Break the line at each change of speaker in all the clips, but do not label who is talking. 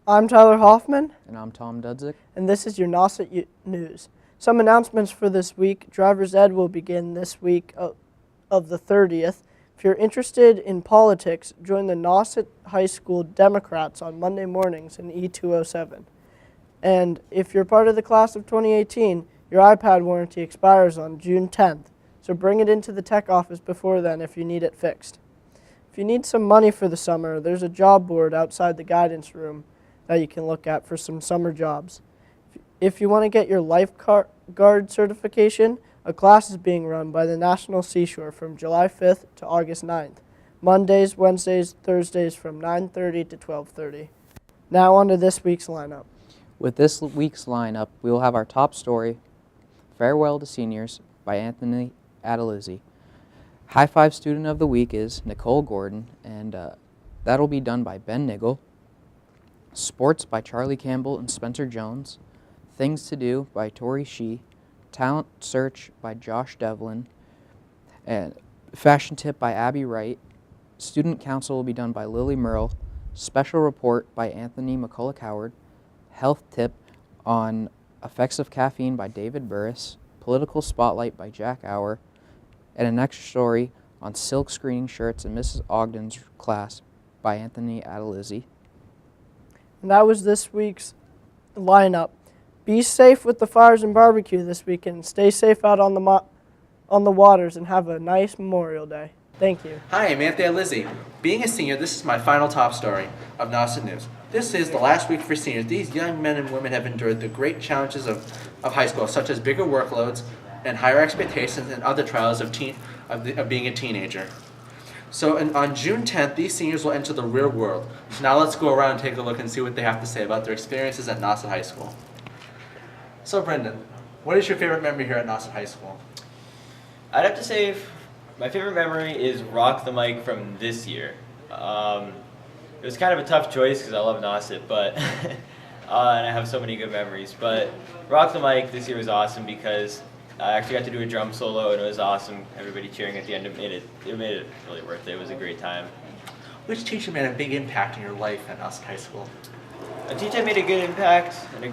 I'm Tyler Hoffman.
And I'm Tom Dudzik.
And this is your Nauset News. Some announcements for this week. Driver's Ed will begin this week of the 30th. If you're interested in politics, join the Nauset High School Democrats on Monday mornings in E207. And if you're part of the class of 2018, your iPad warranty expires on June 10th. So bring it into the tech office before then if you need it fixed. If you need some money for the summer, there's a job board outside the guidance room that you can look at for some summer jobs. If you want to get your lifeguard certification, a class is being run by the National Seashore from July 5th to August 9th. Mondays, Wednesdays, Thursdays from 9:30 to 12:30. Now on to this week's lineup.
With this week's lineup, we will have our top story, Farewell to Seniors by Anthony Adelizzi. High Five Student of the Week is Nicole Gordon, and that'll be done by Ben Niggle. Sports by Charlie Campbell and Spencer Jones. Things to Do by Tori Shee. Talent Search by Josh Devlin. And Fashion Tip by Abby Wright. Student Council will be done by Lily Merle. Special Report by Anthony McCulloch-Howard. Health Tip on Effects of Caffeine by David Burris. Political Spotlight by Jack Auer. And an extra story on silk screening shirts in Mrs. Ogden's class by Anthony Adelizzi.
And that was this week's lineup. Be safe with the fires and barbecue this weekend. Stay safe out on the waters and have a nice Memorial Day. Thank you.
Hi, I'm Anthony Adelizzi. Being a senior, this is my final top story of Nauset News. This is the last week for seniors. These young men and women have endured the great challenges of high school, such as bigger workloads and higher expectations and other trials of being a teenager. So on June 10th, these seniors will enter the real world. So now let's go around and take a look and see what they have to say about their experiences at Nauset High School. So Brendan, what is your favorite memory here at Nauset High School?
I'd have to say my favorite memory is Rock the Mic from this year. It was kind of a tough choice because I love Nauset, but and I have so many good memories. But Rock the Mic this year was awesome because I actually got to do a drum solo and it was awesome. Everybody cheering at the end. It made it really worth it. It was a great time.
Which teacher made a big impact in your life at Nauset High School?
A teacher that made a good impact and a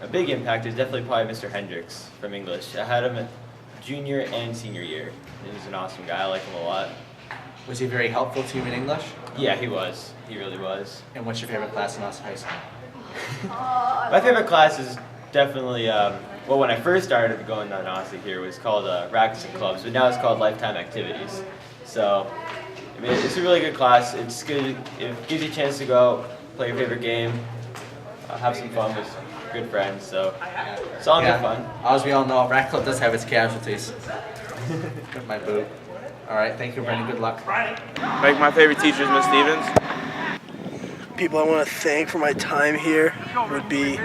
big impact is definitely probably Mr. Hendricks from English. I had him at junior and senior year. He was an awesome guy. I like him a lot.
Was he very helpful to you in English?
Yeah, he was. He really was.
And what's your favorite class in Nauset High School?
My favorite class is definitely, well, when I first started going to Nauset here, it was called Rackets and Clubs, but now it's called Lifetime Activities. So, I mean, it's a really good class. It's good. It gives you a chance to go out, play your favorite game, have some fun with good friends. So, it's all good fun.
As we all know, Racket Club does have its casualties. With my boot. All right, thank you, Brendan. Good luck.
Like my favorite teacher is Miss Stevens.
People I want to thank for my time here would be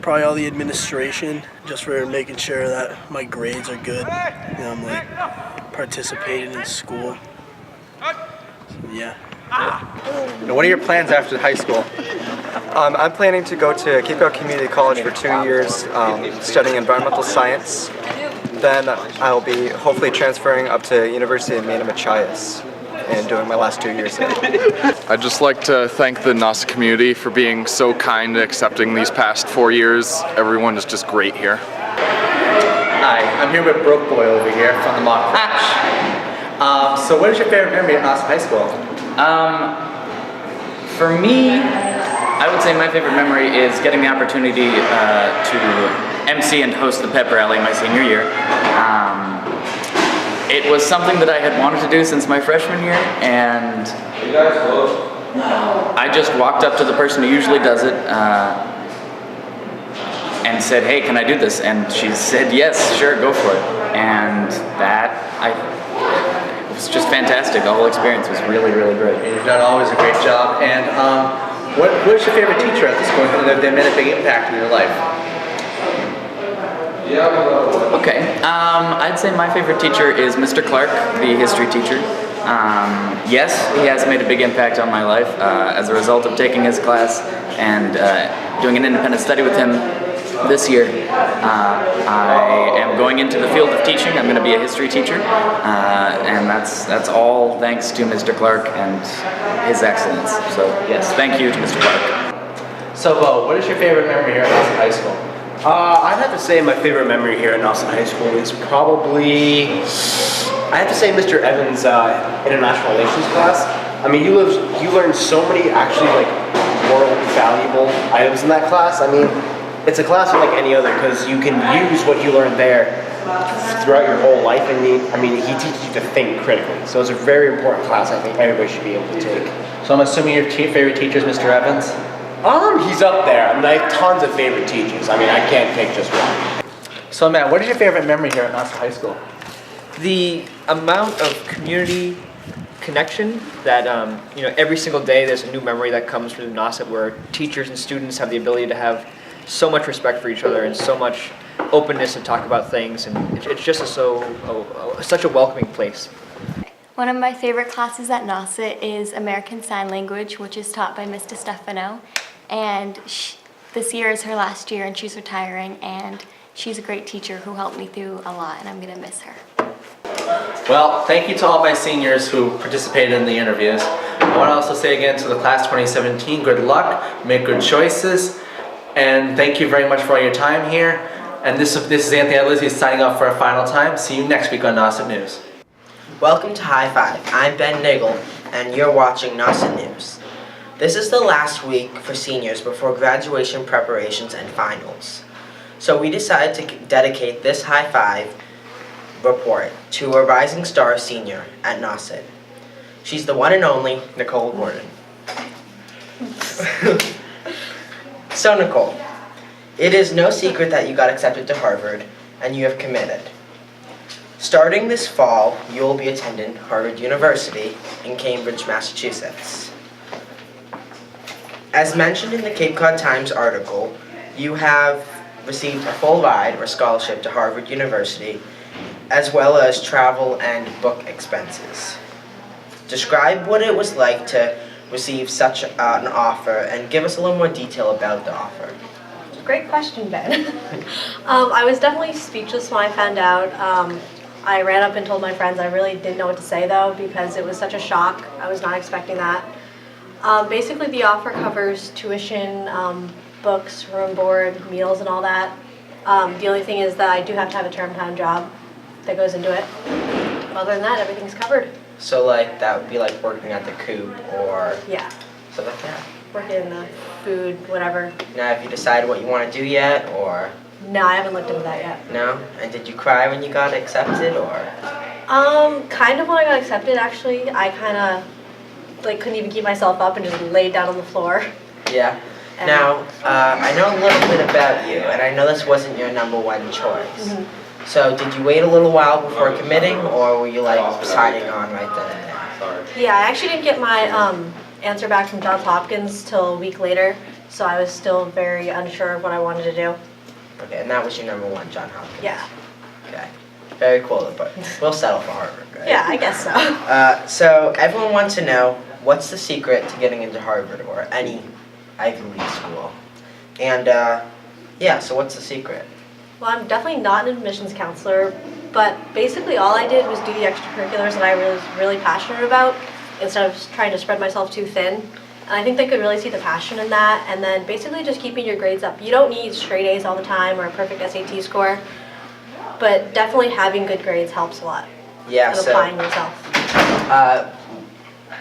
probably all the administration, just for making sure that my grades are good. You know, I'm like participating in school. So, yeah.
Now, what are your plans after high school?
I'm planning to go to Cape Cod Community College for 2 years, studying environmental science. Then I'll be hopefully transferring up to University of Maine Machias and doing my last 2 years there.
I'd just like to thank the Nauset community for being so kind and accepting these past 4 years. Everyone is just great here.
Hi, I'm here with Broke Boy over here from the Mock Crash. So what is your favorite memory at Nauset High School?
For me, I would say my favorite memory is getting the opportunity to MC and host the pep rally my senior year. It was something that I had wanted to do since my freshman year, and I just walked up to the person who usually does it and said, "Hey, can I do this?" And she said, "Yes, sure, go for it." And it was just fantastic. The whole experience was really, really great.
And you've done always a great job. And what is your favorite teacher at the school that made a big impact in your life?
Okay, I'd say my favorite teacher is Mr. Clark, the history teacher. Yes, he has made a big impact on my life as a result of taking his class and doing an independent study with him. This year, I am going into the field of teaching. I'm going to be a history teacher, and that's all thanks to Mr. Clark and his excellence. So yes, thank you to Mr. Clark.
So, Bo, what is your favorite memory here at Nauset High School?
I'd have to say my favorite memory here at Nauset High School is probably, I have to say Mr. Evans' international relations class. I mean, you learn so many actually like world valuable items in that class. I mean, it's a class unlike any other because you can use what you learned there throughout your whole life. And he teaches you to think critically. So it's a very important class. I think everybody should be able to take.
So I'm assuming your favorite teacher is Mr. Evans?
He's up there. I mean, I have tons of favorite teachers. I mean, I can't pick just one.
So Matt, what is your favorite memory here at Nauset High School?
The amount of community connection that every single day there's a new memory that comes from Nauset where teachers and students have the ability to have so much respect for each other and so much openness to talk about things, and it's just such a welcoming place.
One of my favorite classes at Nauset is American Sign Language, which is taught by Ms. DeStefano, and this year is her last year and she's retiring, and she's a great teacher who helped me through a lot, and I'm going to miss her.
Well, thank you to all my seniors who participated in the interviews. I want to also say again to the class 2017, good luck, make good choices, and thank you very much for all your time here. And this is Anthony Adelizzi signing off for a final time. See you next week on Nauset News.
Welcome to High Five. I'm Ben Niggle, and you're watching Nauset News. This is the last week for seniors before graduation preparations and finals. So we decided to dedicate this High Five report to a rising star senior at Nauset. She's the one and only Nicole Gordon. So Nicole, it is no secret that you got accepted to Harvard and you have committed. Starting this fall, you will be attending Harvard University in Cambridge, Massachusetts. As mentioned in the Cape Cod Times article, you have received a full ride or scholarship to Harvard University, as well as travel and book expenses. Describe what it was like to receive such an offer and give us a little more detail about the offer.
Great question, Ben. I was definitely speechless when I found out. I ran up and told my friends. I really didn't know what to say though because it was such a shock. I was not expecting that. Basically the offer covers tuition, books, room, board, meals and all that. The only thing is that I do have to have a term time job that goes into it. Other than that, everything's covered.
So like that would be like working at the Coop or
yeah,
stuff like that?
working in the food, whatever.
Now have you decided what you want to do yet or?
No, I haven't looked into that yet.
No? And did you cry when you got accepted or?
Kind of when I got accepted actually. I kind of like couldn't even keep myself up and just laid down on the floor.
Yeah. Now, I know a little bit about you, and I know this wasn't your number one choice.
Mm-hmm.
So, did you wait a little while before committing, or were you like signing on right then and there?
Yeah, I actually didn't get my answer back from Johns Hopkins till a week later, so I was still very unsure of what I wanted to do.
Okay, and that was your number one, Johns Hopkins?
Yeah.
Okay. Very cool, but we'll settle for Harvard, right?
Yeah, I guess so.
So, everyone wants to know, what's the secret to getting into Harvard or any Ivy League school? And, yeah, so what's the secret?
Well, I'm definitely not an admissions counselor, but basically all I did was do the extracurriculars that I was really passionate about instead of trying to spread myself too thin. And I think they could really see the passion in that, and then basically just keeping your grades up. You don't need straight A's all the time or a perfect SAT score, but definitely having good grades helps a lot.
Yeah,
and applying yourself.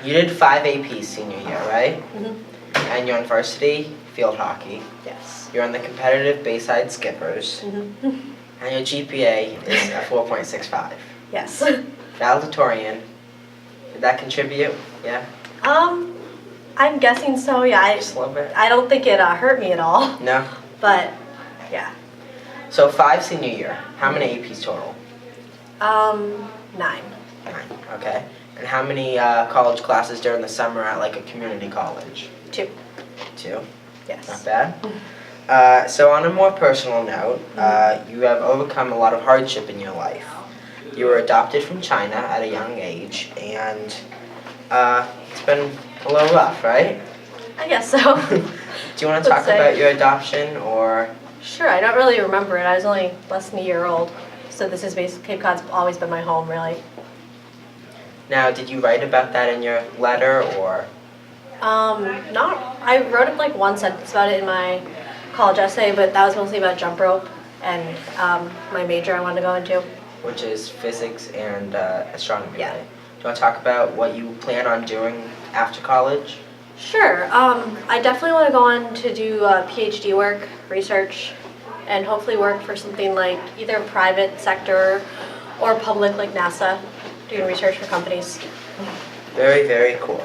You did 5 APs senior year, right?
Mm-hmm.
And you're on varsity field hockey.
Yes.
You're on the competitive Bayside Skippers.
Mm-hmm.
And your GPA is a 4.65.
Yes.
Valedictorian. Did that contribute? Yeah?
I'm guessing so, yeah.
Just a little bit?
I don't think it hurt me at all.
No?
But, yeah.
So 5 senior year. How many APs total?
9.
9, okay. And how many college classes during the summer at like a community college?
2.
2?
Yes.
Not bad. So on a more personal note, you have overcome a lot of hardship in your life. You were adopted from China at a young age, and it's been a little rough, right?
I guess so.
Do you want to talk about your adoption, or
Sure, I don't really remember it. I was only less than a year old. So this is basically, Cape Cod's always been my home, really.
Now, did you write about that in your letter, or?
I wrote like one sentence about it in my college essay, but that was mostly about jump rope and my major I wanted to go into.
Which is physics and astronomy,
Yeah.
right? Do you want to talk about what you plan on doing after college?
Sure. I definitely want to go on to do PhD work, research, and hopefully work for something like either private sector or public like NASA, doing research for companies.
Very, very cool.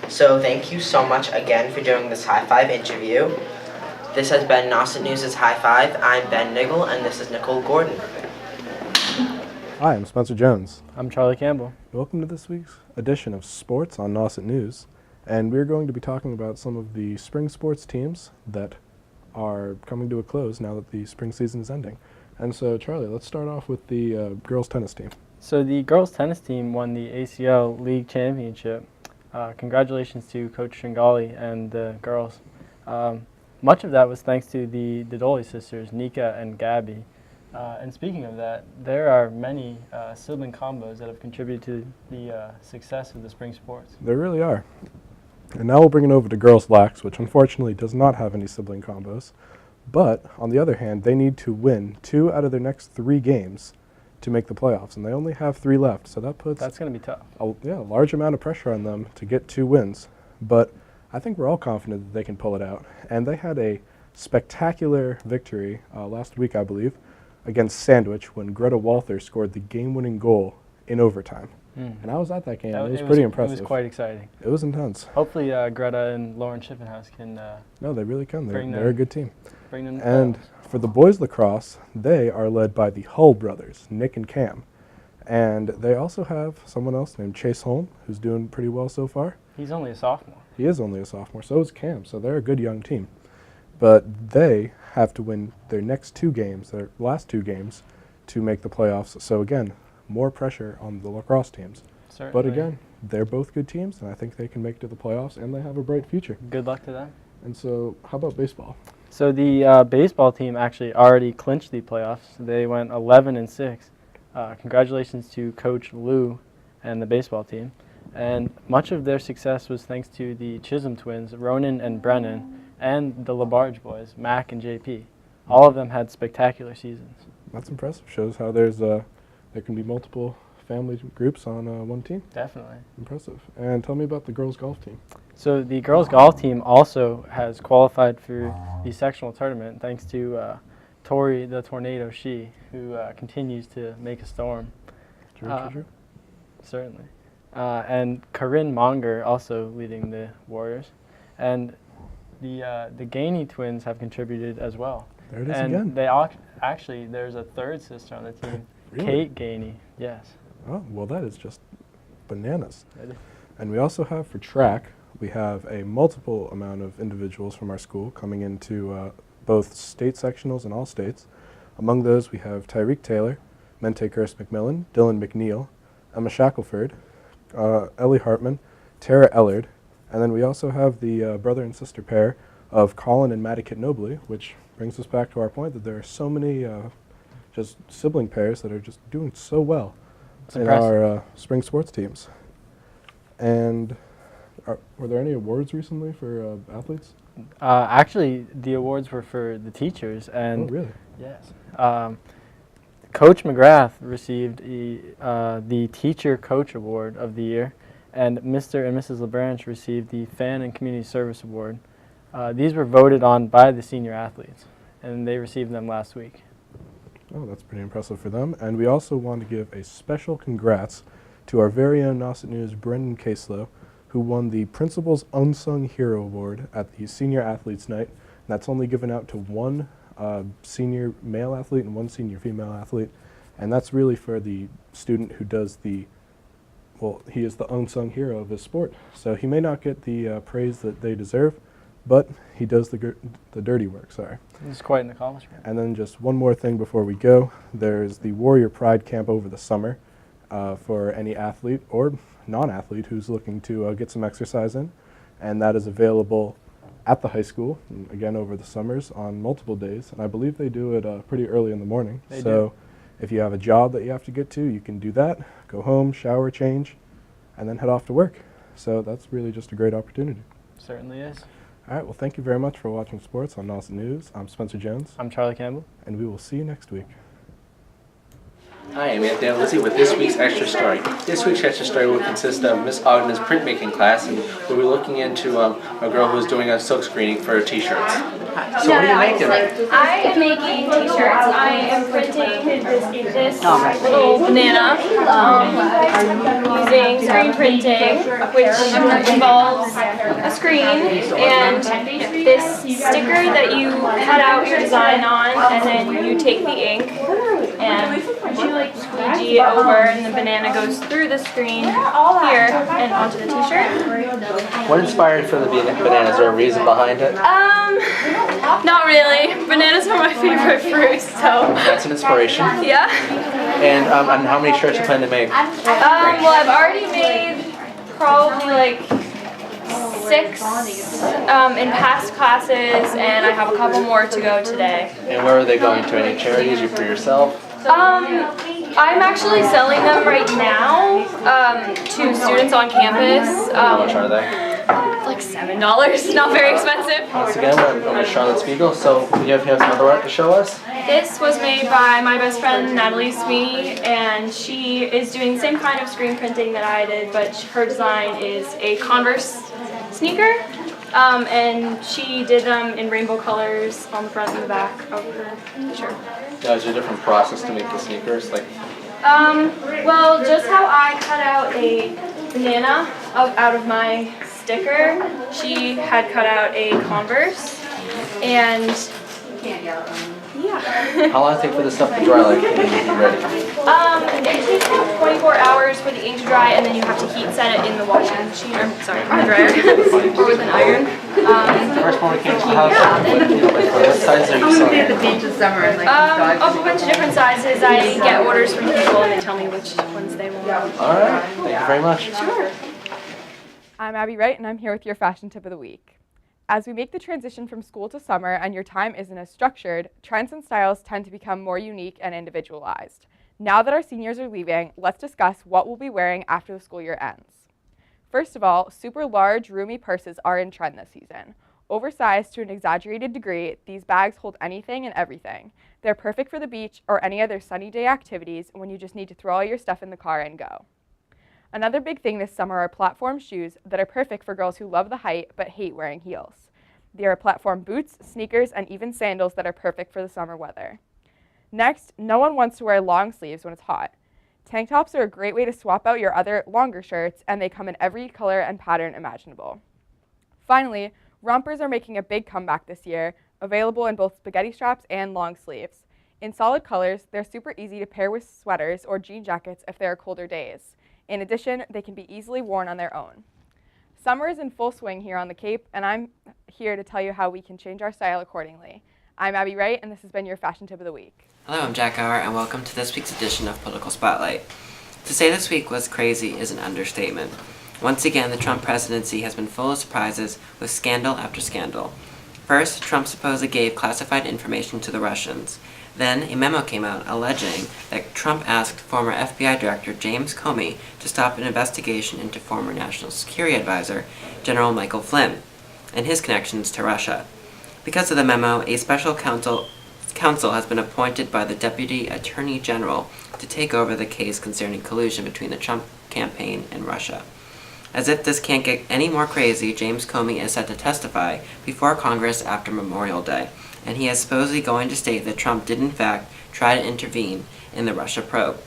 So thank you so much again for doing this High Five interview. This has been Nauset News' High Five. I'm Ben Niggle, and this is Nicole Gordon.
Hi, I'm Spencer Jones.
I'm Charlie Campbell.
Welcome to this week's edition of Sports on Nauset News. And we're going to be talking about some of the spring sports teams that are coming to a close now that the spring season is ending. And so, Charlie, let's start off with the girls' tennis team.
So the girls' tennis team won the ACL League Championship. Congratulations to Coach Tringali and the girls. Much of that was thanks to the Dodoli sisters, Nika and Gabby. And speaking of that, there are many sibling combos that have contributed to the success of the spring sports.
There really are. And now we'll bring it over to girls' lax, which unfortunately does not have any sibling combos. But, on the other hand, they need to win 2 out of their next 3 games to make the playoffs, and they only have 3 left, so that puts
That's going to be tough.
a large amount of pressure on them to get 2 wins. But I think we're all confident that they can pull it out. And they had a spectacular victory last week, I believe, against Sandwich when Greta Walther scored the game-winning goal in overtime. And I was at that game. It was pretty impressive.
It was quite exciting.
It was intense.
Hopefully Greta and Lauren Schiffinhaus can
No, they really can.
bring
They're
them-
a good team.
bring them to
And for the boys lacrosse, they are led by the Hull brothers, Nick and Cam. And they also have someone else named Chase Holm, who's doing pretty well so far.
He's only a sophomore.
He is only a sophomore, so is Cam, so they're a good young team. But they have to win their next 2 games, their last 2 games, to make the playoffs. So again, more pressure on the lacrosse teams.
Certainly.
But again, they're both good teams, and I think they can make it to the playoffs, and they have a bright future.
Good luck to them.
And so, how about baseball?
So the baseball team actually already clinched the playoffs. They went 11-6. Congratulations to Coach Lou and the baseball team. And much of their success was thanks to the Chisholm twins, Ronan and Brennan, and the LaBarge boys, Mac and JP. All of them had spectacular seasons.
That's impressive. Shows how there can be multiple family groups on one team.
Definitely.
Impressive. And tell me about the girls' golf team.
So the girls' golf team also has qualified for the sectional tournament thanks to Tori the Tornado She, who continues to make a storm.
True.
Certainly. And Corinne Monger also leading the Warriors. And the Gainey twins have contributed as well.
There it is
and
again.
They actually, there's a third sister on the team,
Really?
Kate Gainey. Yes.
Oh, well, that is just bananas.
It is.
And we also have for track, we have a multiple amount of individuals from our school coming into both state sectionals and all states. Among those, we have Tyreek Taylor, Mente Curse McMillan, Dylan McNeil, Emma Shackelford, Ellie Hartman, Tara Ellard, and then we also have the brother and sister pair of Colin and Maddie Kitnobley, which brings us back to our point that there are so many just sibling pairs that are just doing so well in our spring sports teams. And were there any awards recently for athletes?
Actually, the awards were for the teachers. And
Oh, really?
Yes. Coach McGrath received the Teacher Coach Award of the Year, and Mr. and Mrs. LeBranch received the Fan and Community Service Award. These were voted on by the senior athletes, and they received them last week.
Oh, that's pretty impressive for them. And we also want to give a special congrats to our very own Nauset News, Brendan Caslow, who won the Principal's Unsung Hero Award at the Senior Athletes Night. And that's only given out to one senior male athlete and one senior female athlete. And that's really for the student who does he is the unsung hero of his sport. So he may not get the praise that they deserve, but he does the dirty work, sorry.
It's quite an accomplishment.
And then just one more thing before we go. There's the Warrior Pride Camp over the summer for any athlete or non-athlete who's looking to get some exercise in. And that is available at the high school, and again over the summers on multiple days, and I believe they do it pretty early in the morning.
They
so if you have a job that you have to get to, you can do that, go home, shower, change, and then head off to work. So that's really just a great opportunity.
Certainly is.
All right, well, thank you very much for watching sports on Nauset News. I'm Spencer Jones.
I'm Charlie Campbell.
And we will see you next week.
Hi, I'm Anthony Adelizzi with this week's Extra Story. This week's Extra Story will consist of Miss Ogden's printmaking class, and we'll be looking into a girl who's doing a silk screening for t-shirts. So what are you making?
I am making t-shirts. I am printing this little banana using screen printing, which involves a screen and this sticker that you cut out your design on, and then you take the ink and squeegee it over, and the banana goes through the screen here and onto the t-shirt.
What inspired for the banana? Is there a reason behind it?
Not really. Bananas are my favorite fruit, so.
That's an inspiration.
Yeah.
And how many shirts you plan to make?
Well, I've already made probably like 6 in past classes, and I have a couple more to go today.
And where are they going to? Any charities or for yourself?
I'm actually selling them right now to students on campus.
How much are they?
Like $7. Not very expensive.
Once again, I'm Charlotte Spiegel. So you have some other art to show us?
This was made by my best friend Natalie Sweeney, and she is doing the same kind of screen printing that I did, but her design is a Converse sneaker. And she did them in rainbow colors on the front and the back of her shirt.
Yeah, is there a different process to make the sneakers?
Well, just how I cut out a banana out of my sticker, she had cut out a Converse, and yeah.
How long does it take for this stuff to dry, like, and be ready?
It takes about 24 hours for the ink to dry, and then you have to heat set it in the washing machine, or sorry, on the dryer, or with an iron.
First one we came to the house, what sizes are you selling?
At the beach this summer, a bunch of different sizes. I get orders from people, and they tell me which ones they want.
All right, thank you very much.
Sure.
I'm Abby Wright, and I'm here with your fashion tip of the week. As we make the transition from school to summer and your time isn't as structured, trends and styles tend to become more unique and individualized. Now that our seniors are leaving, let's discuss what we'll be wearing after the school year ends. First of all, super large, roomy purses are in trend this season. Oversized to an exaggerated degree, these bags hold anything and everything. They're perfect for the beach or any other sunny day activities when you just need to throw all your stuff in the car and go. Another big thing this summer are platform shoes that are perfect for girls who love the height but hate wearing heels. There are platform boots, sneakers, and even sandals that are perfect for the summer weather. Next, no one wants to wear long sleeves when it's hot. Tank tops are a great way to swap out your other longer shirts, and they come in every color and pattern imaginable. Finally, rompers are making a big comeback this year, available in both spaghetti straps and long sleeves. In solid colors, they're super easy to pair with sweaters or jean jackets if there are colder days. In addition, they can be easily worn on their own. Summer is in full swing here on the Cape, and I'm here to tell you how we can change our style accordingly. I'm Abby Wright, and this has been your fashion tip of the week.
Hello, I'm Jack Gower, and welcome to this week's edition of Political Spotlight. To say this week was crazy is an understatement. Once again, the Trump presidency has been full of surprises with scandal after scandal. First, Trump supposedly gave classified information to the Russians. Then, a memo came out alleging that Trump asked former FBI Director James Comey to stop an investigation into former National Security Advisor General Michael Flynn and his connections to Russia. Because of the memo, a special counsel has been appointed by the Deputy Attorney General to take over the case concerning collusion between the Trump campaign and Russia. As if this can't get any more crazy, James Comey is set to testify before Congress after Memorial Day, and he is supposedly going to state that Trump did in fact try to intervene in the Russia probe.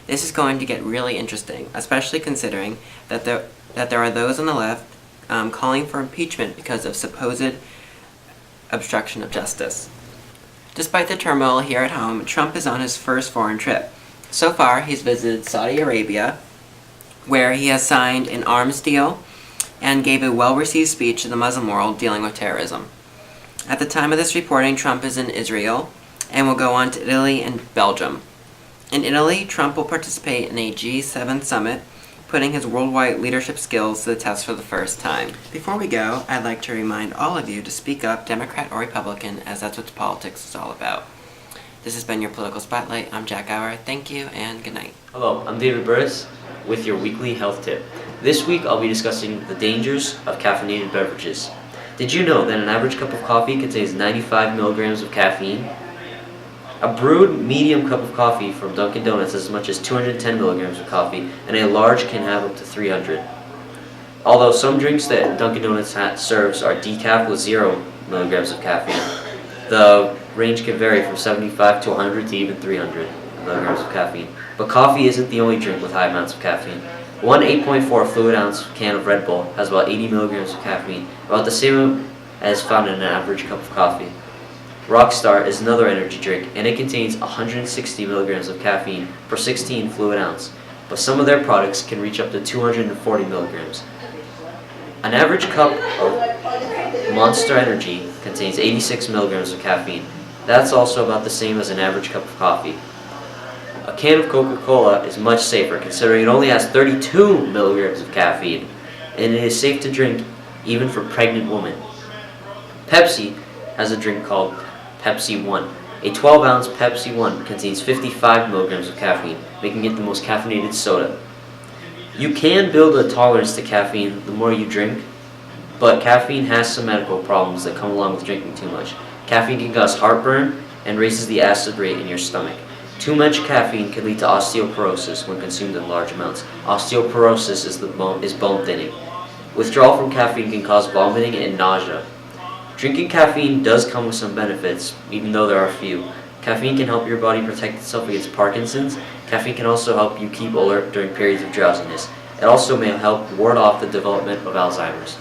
This is going to get really interesting, especially considering that there are those on the left calling for impeachment because of supposed obstruction of justice. Despite the turmoil here at home, Trump is on his first foreign trip. So far, he's visited Saudi Arabia, where he has signed an arms deal and gave a well-received speech to the Muslim world dealing with terrorism. At the time of this reporting, Trump is in Israel and will go on to Italy and Belgium. In Italy, Trump will participate in a G7 summit putting his worldwide leadership skills to the test for the first time. Before we go, I'd like to remind all of you to speak up, Democrat or Republican, as that's what politics is all about. This has been your Political Spotlight. I'm Jack Gower. Thank you and good night.
Hello, I'm David Burris with your weekly health tip. This week I'll be discussing the dangers of caffeinated beverages. Did you know that an average cup of coffee contains 95 milligrams of caffeine? A brewed medium cup of coffee from Dunkin' Donuts has as much as 210 milligrams of coffee, and a large can have up to 300. Although some drinks that Dunkin' Donuts serves are decaf with 0 milligrams of caffeine, the range can vary from 75 to 100 to even 300 milligrams of caffeine. But coffee isn't the only drink with high amounts of caffeine. One 8.4 fluid ounce can of Red Bull has about 80 milligrams of caffeine, about the same as found in an average cup of coffee. Rockstar is another energy drink, and it contains 160 milligrams of caffeine per 16 fluid ounce, but some of their products can reach up to 240 milligrams. An average cup of Monster Energy contains 86 milligrams of caffeine. That's also about the same as an average cup of coffee. A can of Coca-Cola is much safer, considering it only has 32 milligrams of caffeine, and it is safe to drink even for pregnant women. Pepsi has a drink called Pepsi One. A 12-ounce Pepsi One contains 55 milligrams of caffeine, making it the most caffeinated soda. You can build a tolerance to caffeine the more you drink, but caffeine has some medical problems that come along with drinking too much. Caffeine can cause heartburn and raises the acid rate in your stomach. Too much caffeine can lead to osteoporosis when consumed in large amounts. Osteoporosis is bone thinning. Withdrawal from caffeine can cause vomiting and nausea. Drinking caffeine does come with some benefits, even though there are few. Caffeine can help your body protect itself against Parkinson's. Caffeine can also help you keep alert during periods of drowsiness. It also may help ward off the development of Alzheimer's.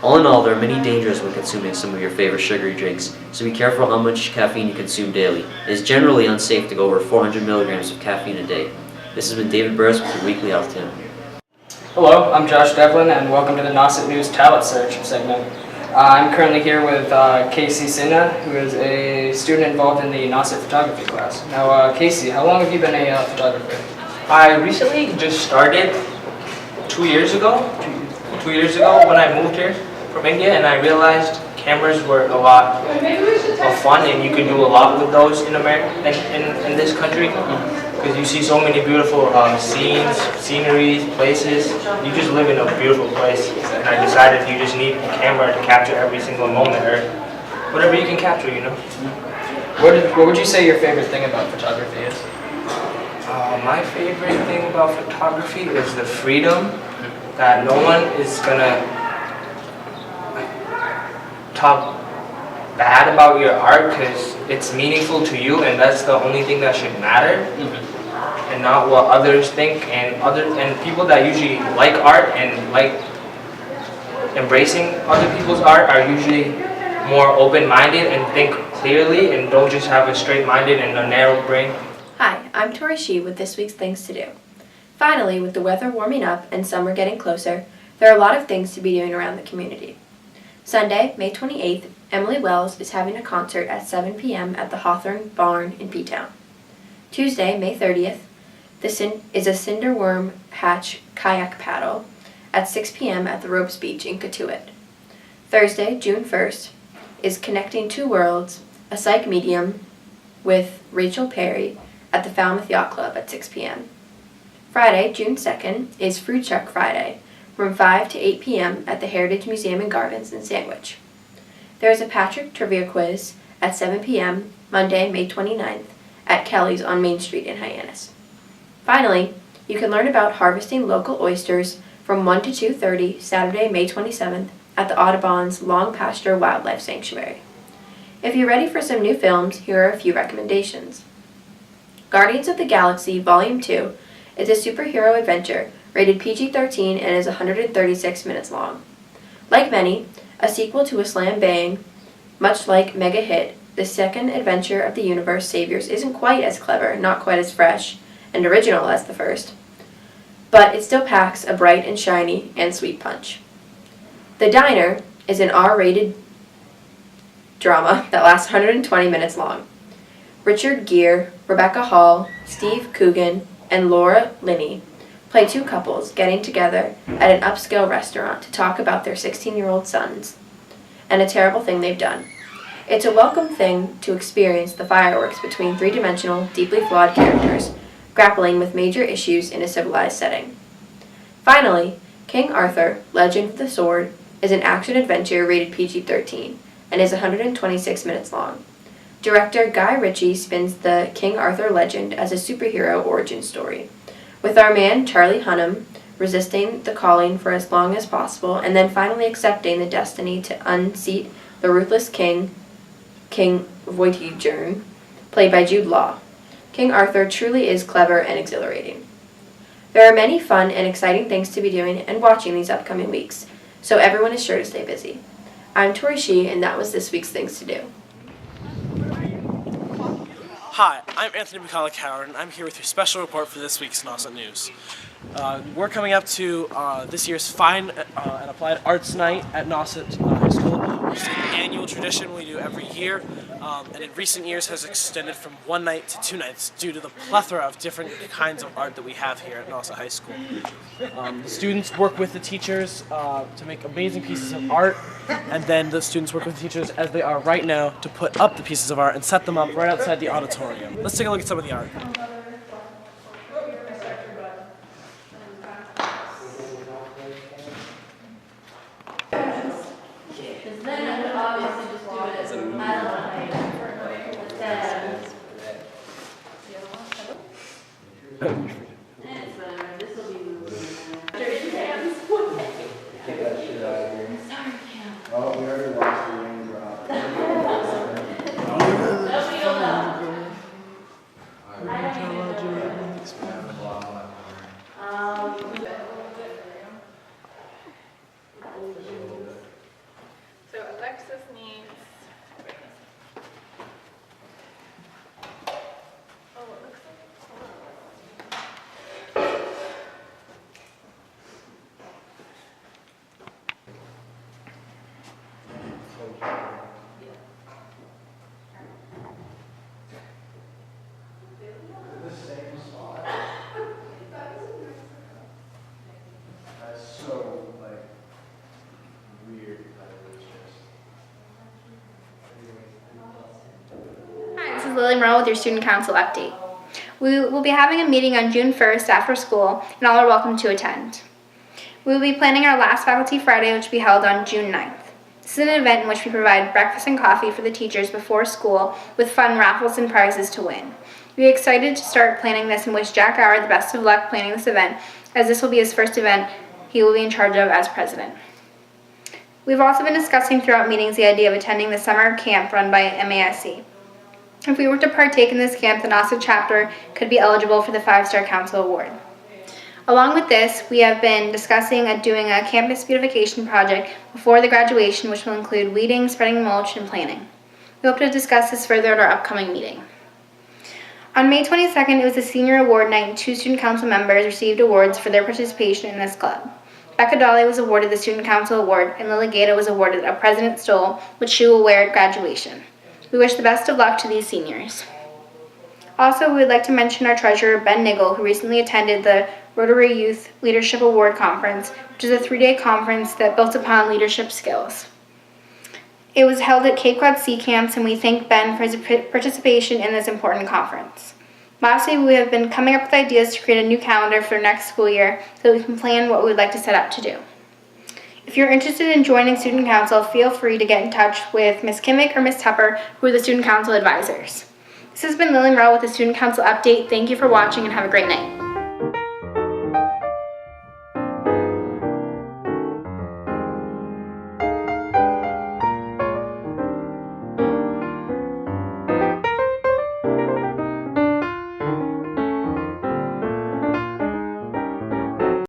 All in all, there are many dangers when consuming some of your favorite sugary drinks, so be careful how much caffeine you consume daily. It is generally unsafe to go over 400 milligrams of caffeine a day. This has been David Burris with your weekly health tip.
Hello, I'm Josh Devlin, and welcome to the Nauset News Talent Search segment. I'm currently here with Casey Sinha, who is a student involved in the Nauset photography class. Now, Casey, how long have you been a photographer?
I recently just started 2 years ago. 2 years ago when I moved here from India, and I realized cameras were a lot of fun, and you can do a lot with those in America, in this country, because you see so many beautiful scenes, sceneries, places. You just live in a beautiful place, and I decided you just need a camera to capture every single moment, or whatever you can capture, you know.
What would you say your favorite thing about photography is?
My favorite thing about photography is the freedom that no one is gonna talk bad about your art, because it's meaningful to you, and that's the only thing that should matter, and not what others think. And people that usually like art and like embracing other people's art are usually more open-minded and think clearly and don't just have a straight-minded and a narrow brain.
Hi, I'm Tori Shee with this week's Things to Do. Finally, with the weather warming up and summer getting closer, there are a lot of things to be doing around the community. Sunday, May 28th, Emily Wells is having a concert at 7 p.m. at the Hawthorne Barn in P-Town. Tuesday, May 30th, is a Cinderworm Hatch kayak paddle at 6 p.m. at the Ropes Beach in Cotuit. Thursday, June 1st, is Connecting Two Worlds, a psych medium with Rachel Perry at the Falmouth Yacht Club at 6 p.m. Friday, June 2nd, is Fruit Truck Friday from 5 to 8 p.m. at the Heritage Museum and Gardens in Sandwich. There is a Patrick Trivia Quiz at 7 p.m. Monday, May 29th at Kelly's on Main Street in Hyannis. Finally, you can learn about harvesting local oysters from 1 to 2:30 Saturday, May 27th at the Audubon's Long Pasture Wildlife Sanctuary. If you're ready for some new films, here are a few recommendations. Guardians of the Galaxy Volume 2 is a superhero adventure rated PG-13 and is 136 minutes long. Like many, a sequel to a slam bang, much like Mega Hit, the second adventure of the universe Saviors isn't quite as clever, not quite as fresh and original as the first, but it still packs a bright and shiny and sweet punch. The Diner is an R-rated drama that lasts 120 minutes long. Richard Gere, Rebecca Hall, Steve Coogan, and Laura Linney play two couples getting together at an upscale restaurant to talk about their 16-year-old sons and a terrible thing they've done. It's a welcome thing to experience the fireworks between three-dimensional, deeply flawed characters grappling with major issues in a civilized setting. Finally, King Arthur, Legend of the Sword, is an action-adventure rated PG-13 and is 126 minutes long. Director Guy Ritchie spins the King Arthur legend as a superhero origin story, with our man Charlie Hunnam resisting the calling for as long as possible and then finally accepting the destiny to unseat the ruthless King Vortigern, played by Jude Law. King Arthur truly is clever and exhilarating. There are many fun and exciting things to be doing and watching these upcoming weeks, so everyone is sure to stay busy. I'm Tori Shee, and that was this week's Things to Do.
Hi, I'm Anthony Howard, and I'm here with your special report for this week's Nauset News. We're coming up to this year's Fine and Applied Arts Night at Nauset High School, which is an annual tradition we do every year, and in recent years has extended from one night to 2 nights due to the plethora of different kinds of art that we have here at Nauset High School. The students work with the teachers to make amazing pieces of art, and then the students work with the teachers as they are right now to put up the pieces of art and set them up right outside the auditorium. Let's take a look at some of the art.
So Alexis needs. Oh, it looks
Lily Merle with your Student Council update. We will be having a meeting on June 1st after school, and all are welcome to attend. We will be planning our last Faculty Friday, which will be held on June 9th. This is an event in which we provide breakfast and coffee for the teachers before school with fun raffles and prizes to win. We are excited to start planning this and wish Jack Howard the best of luck planning this event, as this will be his first event he will be in charge of as president. We've also been discussing throughout meetings the idea of attending the summer camp run by MASC. If we were to partake in this camp, the Nauset chapter could be eligible for the 5-Star Council Award. Along with this, we have been discussing doing a campus beautification project before the graduation, which will include weeding, spreading mulch, and planting. We hope to discuss this further at our upcoming meeting. On May 22nd, it was the Senior Award Night, and 2 Student Council members received awards for their participation in this club. Becca Dolly was awarded the Student Council Award, and Lily Gaeta was awarded a President's Stole, which she will wear at graduation. We wish the best of luck to these seniors. Also, we would like to mention our treasurer, Ben Niggle, who recently attended the Rotary Youth Leadership Award Conference, which is a 3-day conference that built upon leadership skills. It was held at Cape Cod Sea Camps, and we thank Ben for his participation in this important conference. Lastly, we have been coming up with ideas to create a new calendar for next school year so that we can plan what we would like to set out to do. If you're interested in joining Student Council, feel free to get in touch with Ms. Kimmick or Ms. Tupper, who are the Student Council advisors. This has been Lily Merle with the Student Council Update. Thank you for watching and have a great night.